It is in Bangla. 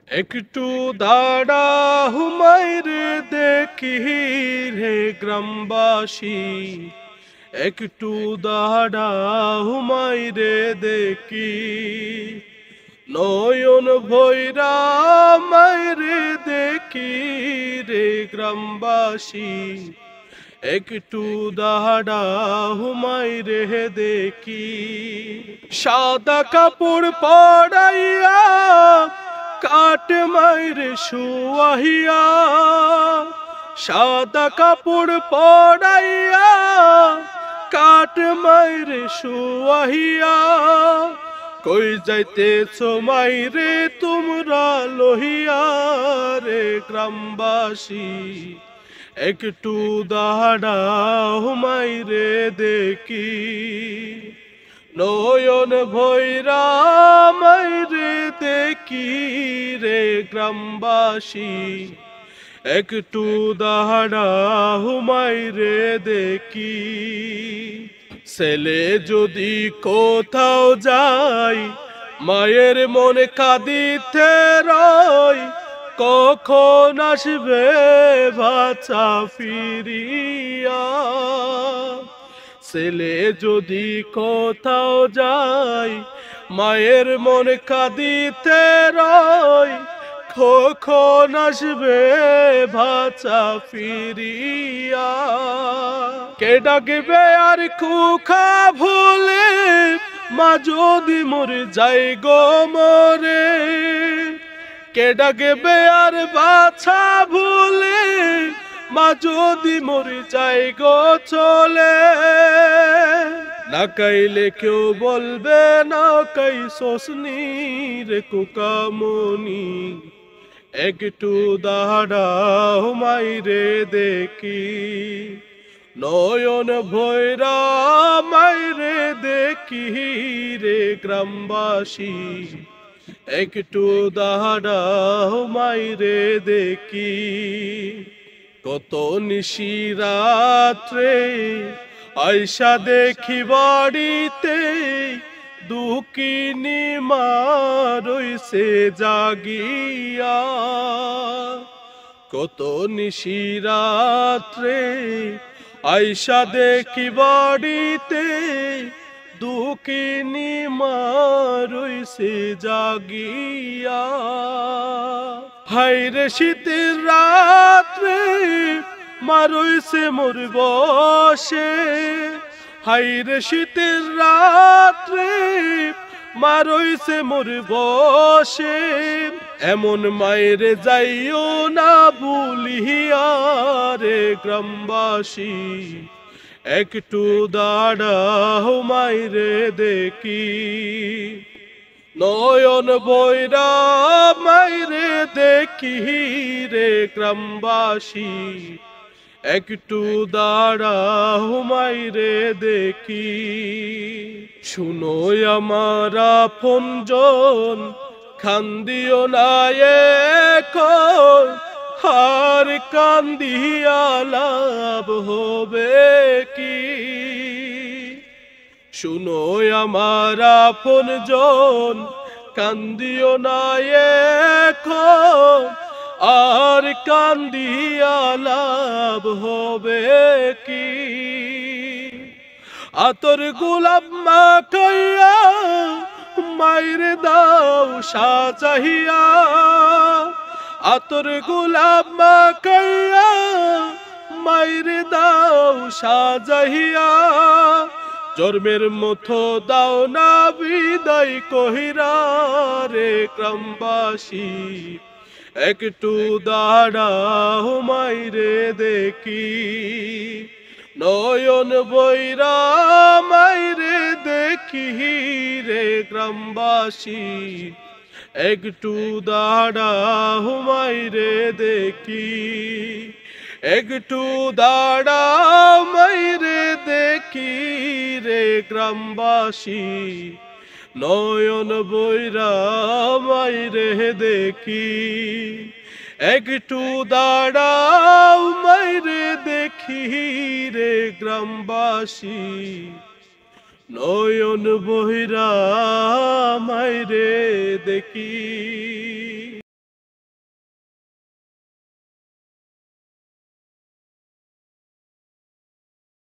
একটু দাঁড়া হুমায়রে দেখি রে গ্রামবাসী, একটু দাঁড়া হুমায়রে দেখি, নয়ন ভৈরা মায়রে দেখি রে গ্রামবাসী, একটু দাঁড়া হুমায়রে দেখি। সাদা কাপড় পরাইয়া কাট মাইরে শুয়াহিয়া, সাদা কাপড় পরাইয়া কাট মাইরে শুয়াহিয়া, কই যাইতেছো মাইরে তোমরা লহিয়া রে গ্রামবাসী, একটু দাঁড়াও মাইরে দেখি, নয়ন ভৈরা মাইরে দেখি রে গ্রামবাসী, একটু দাঁড়াও মাইরে দেখি। ছেলে যদি কোথাও যায় মায়ের মনে কাঁদিতে রয়, কখন আসবে বাচ্চা ফিরিয়া। ছেলে যদি কোথাও যায় মায়ের মনে কাঁদিতে রয়, কখন আসবে বাচ্চা ফিরিয়া। কে ডাকবে আর কুখা ভুলে মা যদি মরে যাই গো মরে, কে ডাকবে আর বাছা ভুলে মা যদি মরে যাই গো চলে। না কাইলে কেউ বলবে না কাই সোসনি রে কুকামনি, একটু দাঁড়াও মাইরে দেখি, নয়ন ভৈরা মাইরে দেখি রে গ্রামবাসী, একটু দাঁড়াও মাইরে দেখি। কত নিশি রাত্রে আয়সা দেখি বাড়িতে, দুঃখিনী মা রইছে জাগিয়া। কত নিশি রাত্রে আয়সা দেখি বাড়িতে, দুঃখিনী মা রইছে জাগিয়া। হায়রে শীতের রাত্রে মা রইছে মোর বসে, হায়রে শীতের রাত্রে মা রইছে মোর বসে, এমন মায়ের যাইও না ভুলিয়া রে গ্রামবাসী, একটু দাঁড়াও মাইরে দেখি, নয়ন ভৈরা মাইরে দেখি রে গ্রামবাসী, একটু দাঁড়াও মাইরে দেখি। শুনো আমার আপনজন কান্দিও না এখন, হার কান্দিয়া লাভ হবে কি। শুনো আমার আপনজন কান্দিও না এখন, আর কান্দিয়া লাভ হবে কি। আতর গোলাপ মাখাইয়া মাইরে দাও সাজাইয়া, আতর গোলাপ মাখাইয়া মাইরে দাও সাজাইয়া, জন্মের মতো দাও না বিদায় কহিরা রে গ্রামবাসী, একটু দাঁড়াও মাইরে দেখি, নয়ন বৈরা মাইরে দেখি রে গ্রামবাসী, একটু দাঁড়াও মাইরে দেখি, একটু দাঁড়াও মাইরে দেখি রে গ্রামবাসী, নয়ন বৈরা মাইরে দেখি, একটু দাঁড়াও মাইরে দেখি রে গ্রামবাসী, নয়ন বৈরা মাইরে দেখি।